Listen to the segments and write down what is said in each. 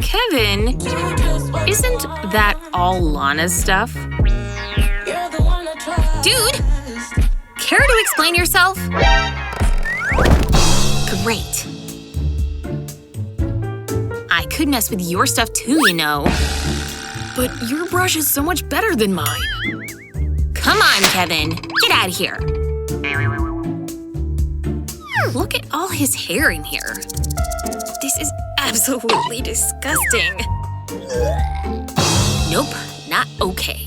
Kevin, isn't that all Lana's stuff? Dude! Care to explain yourself? Great. I could mess with your stuff too, you know. But your brush is so much better than mine. Come on, Kevin. Get out of here. Look at all his hair in here. This is absolutely disgusting. Nope, not okay.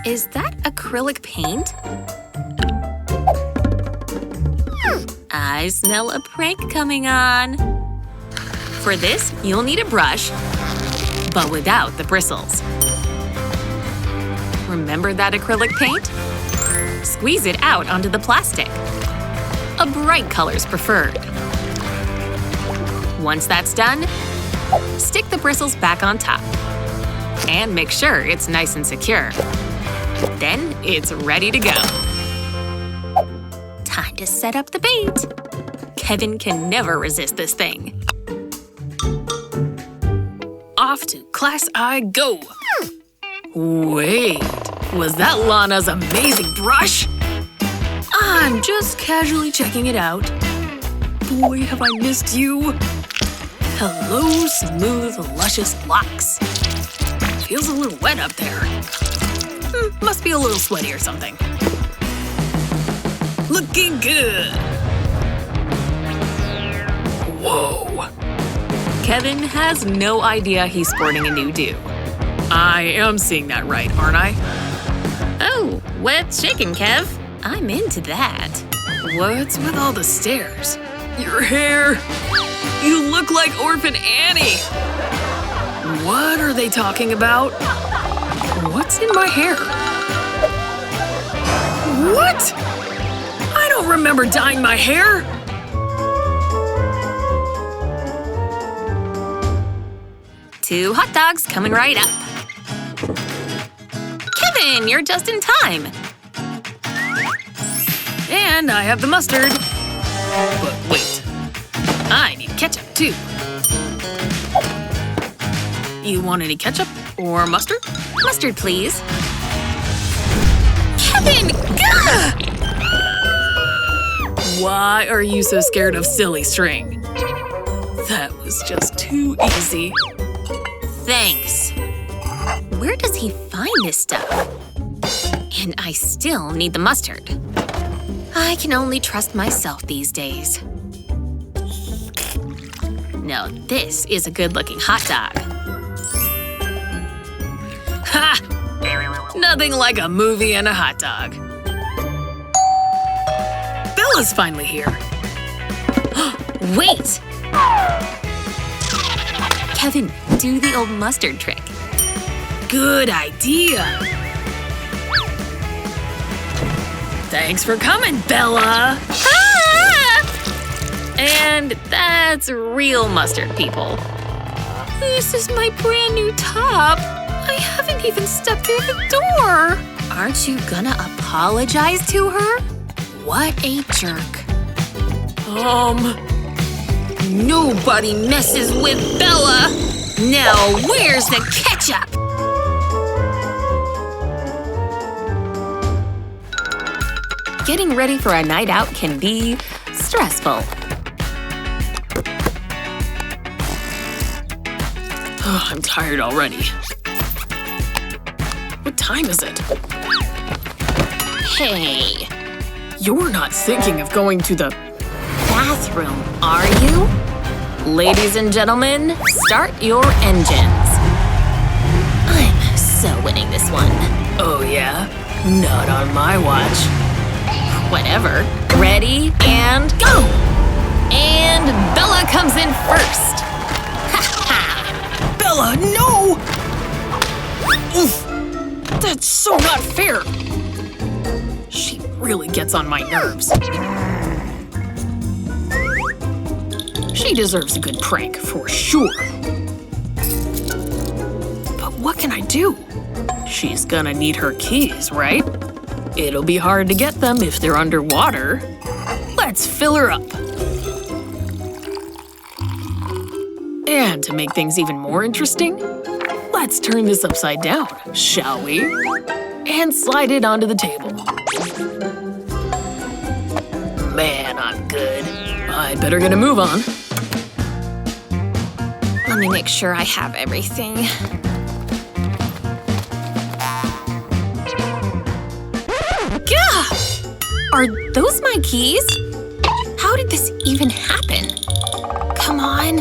Is that acrylic paint? I smell a prank coming on. For this, you'll need a brush, but without the bristles. Remember that acrylic paint? Squeeze it out onto the plastic. A bright color's preferred. Once that's done, stick the bristles back on top. And make sure it's nice and secure. Then it's ready to go. Time to set up the bait. Kevin can never resist this thing. Off to class I go. Wait, was that Lana's amazing brush? I'm just casually checking it out. Boy, have I missed you. Hello, smooth, luscious locks. Feels a little wet up there. Must be a little sweaty or something. Looking good. Whoa. Kevin has no idea he's sporting a new do. I am seeing that right, aren't I? Oh, what's shaking, Kev? I'm into that. What's with all the stares? Your hair! You look like Orphan Annie! What are they talking about? What's in my hair? What? I don't remember dyeing my hair! Two hot dogs coming right up. Kevin, you're just in time. And I have the mustard. But wait, I need ketchup too. You want any ketchup or mustard? Mustard, please. Kevin! Gah! Why are you so scared of silly string? That was just too easy. Thanks. Where does he find this stuff? And I still need the mustard. I can only trust myself these days. Now this is a good-looking hot dog. Ha! Nothing like a movie and a hot dog. Bella's finally here. Wait! Kevin, do the old mustard trick. Good idea. Thanks for coming, Bella. Ah! And that's real mustard, people. This is my brand new top. I haven't even stepped through the door. Aren't you gonna apologize to her? What a jerk. Nobody messes with Bella! Now where's the ketchup? Getting ready for a night out can be stressful. I'm tired already. What time is it? Hey, You're not thinking of going to the bathroom, are you? Ladies and gentlemen, start your engines. I'm so winning this one. Oh yeah? Not on my watch. Whatever. Ready, and go! And Bella comes in first. Ha Bella, no! Oof! That's so not fair! She really gets on my nerves. She deserves a good prank, for sure. But what can I do? She's gonna need her keys, right? It'll be hard to get them if they're underwater. Let's fill her up. And to make things even more interesting, let's turn this upside down, shall we? And slide it onto the table. Man, I'm good. I'd better get a move on. Let me make sure I have everything. Gah! Are those my keys? How did this even happen? Come on.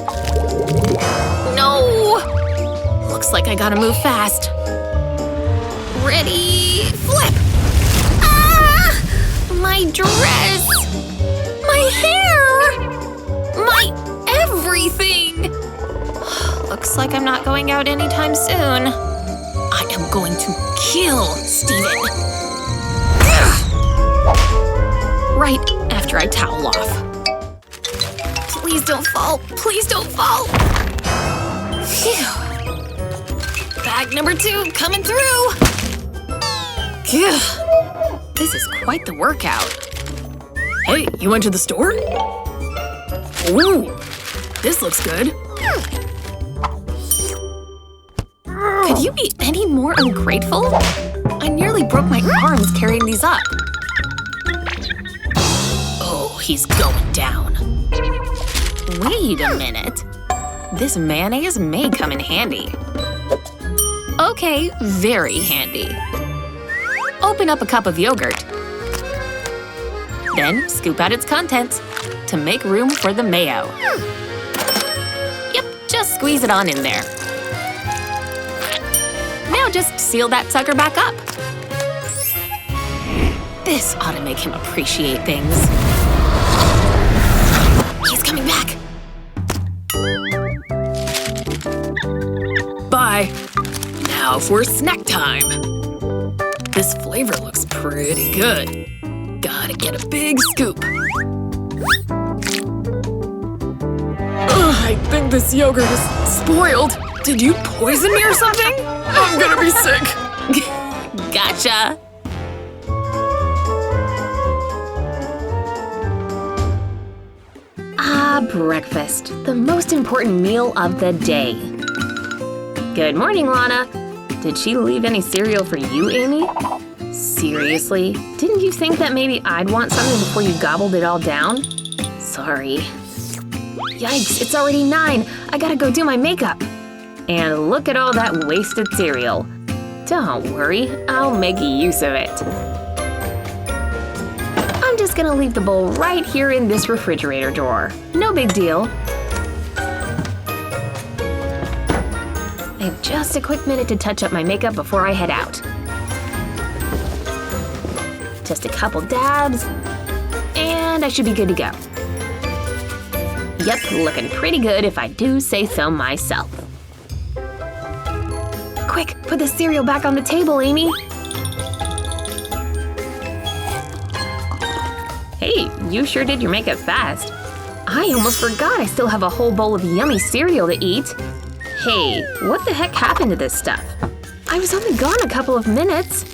No! Looks like I gotta move fast. Ready, flip! Ah! My dress! My hair! My everything! Looks like I'm not going out anytime soon. I am going to kill Steven. Right after I towel off. Please don't fall. Please don't fall. Phew. Bag number 2 coming through. Phew. This is quite the workout. Hey, you went to the store? Ooh, this looks good. Could you be any more ungrateful? I nearly broke my arms carrying these up. Oh, he's going down. Wait a minute. This mayonnaise may come in handy. Okay, very handy. Open up a cup of yogurt. Then scoop out its contents to make room for the mayo. Yep, just squeeze it on in there. Now just seal that sucker back up. This ought to make him appreciate things. He's coming back. Bye. Now for snack time. This flavor looks pretty good. Gotta get a big scoop. Ugh, I think this yogurt is spoiled. Did you poison me or something? I'm gonna be sick. Gotcha. Breakfast, the most important meal of the day. Good morning, Lana. Did she leave any cereal for you, Amy? Seriously? Didn't you think that maybe I'd want something before you gobbled it all down? Sorry. Yikes, it's already 9. I gotta go do my makeup. And look at all that wasted cereal. Don't worry, I'll make use of it. I'm just gonna leave the bowl right here in this refrigerator drawer. No big deal. I have just a quick minute to touch up my makeup before I head out. Just a couple dabs, and I should be good to go. Yep, looking pretty good if I do say so myself. Quick, put the cereal back on the table, Amy. Hey, you sure did your makeup fast. I almost forgot I still have a whole bowl of yummy cereal to eat. Hey, what the heck happened to this stuff? I was only gone a couple of minutes.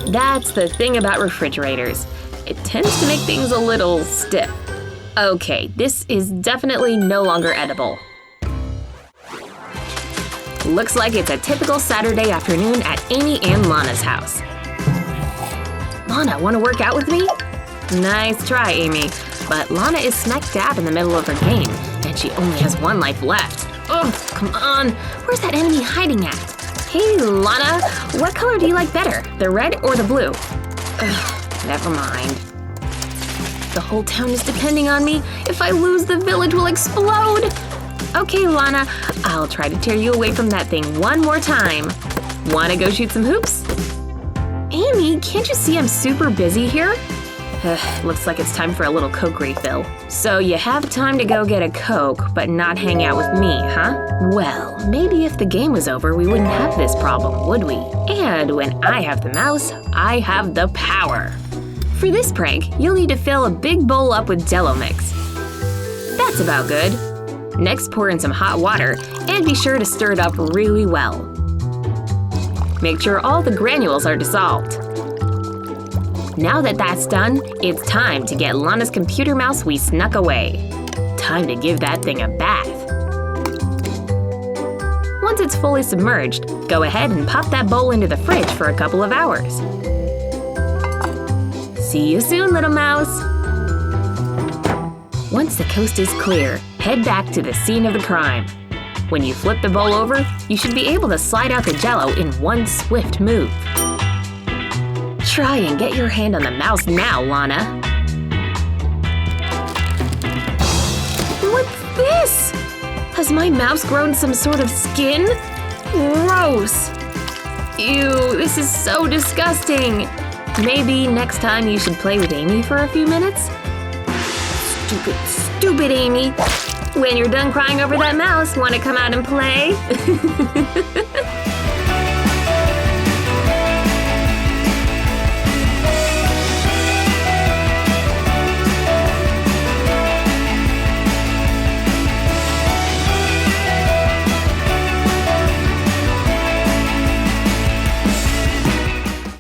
That's the thing about refrigerators. It tends to make things a little stiff. Okay, this is definitely no longer edible. Looks like it's a typical Saturday afternoon at Amy and Lana's house. Lana, wanna work out with me? Nice try, Amy. But Lana is smack dab in the middle of her game, and she only has 1 life left. Ugh, come on. Where's that enemy hiding at? Hey, Lana, what color do you like better, the red or the blue? Ugh, never mind. The whole town is depending on me. If I lose, the village will explode. Okay, Lana, I'll try to tear you away from that thing one more time. Wanna go shoot some hoops? Amy, can't you see I'm super busy here? Looks like it's time for a little Coke refill. So you have time to go get a Coke, but not hang out with me, huh? Well, maybe if the game was over, we wouldn't have this problem, would we? And when I have the mouse, I have the power. For this prank, you'll need to fill a big bowl up with Jello mix. That's about good. Next, pour in some hot water, and be sure to stir it up really well. Make sure all the granules are dissolved. Now that that's done, it's time to get Lana's computer mouse we snuck away. Time to give that thing a bath. Once it's fully submerged, go ahead and pop that bowl into the fridge for a couple of hours. See you soon, little mouse! Once the coast is clear, head back to the scene of the crime. When you flip the bowl over, you should be able to slide out the Jello in one swift move. Try and get your hand on the mouse now, Lana! What's this? Has my mouse grown some sort of skin? Gross! Ew, this is so disgusting! Maybe next time you should play with Amy for a few minutes? Stupid Amy! When you're done crying over that mouse, want to come out and play?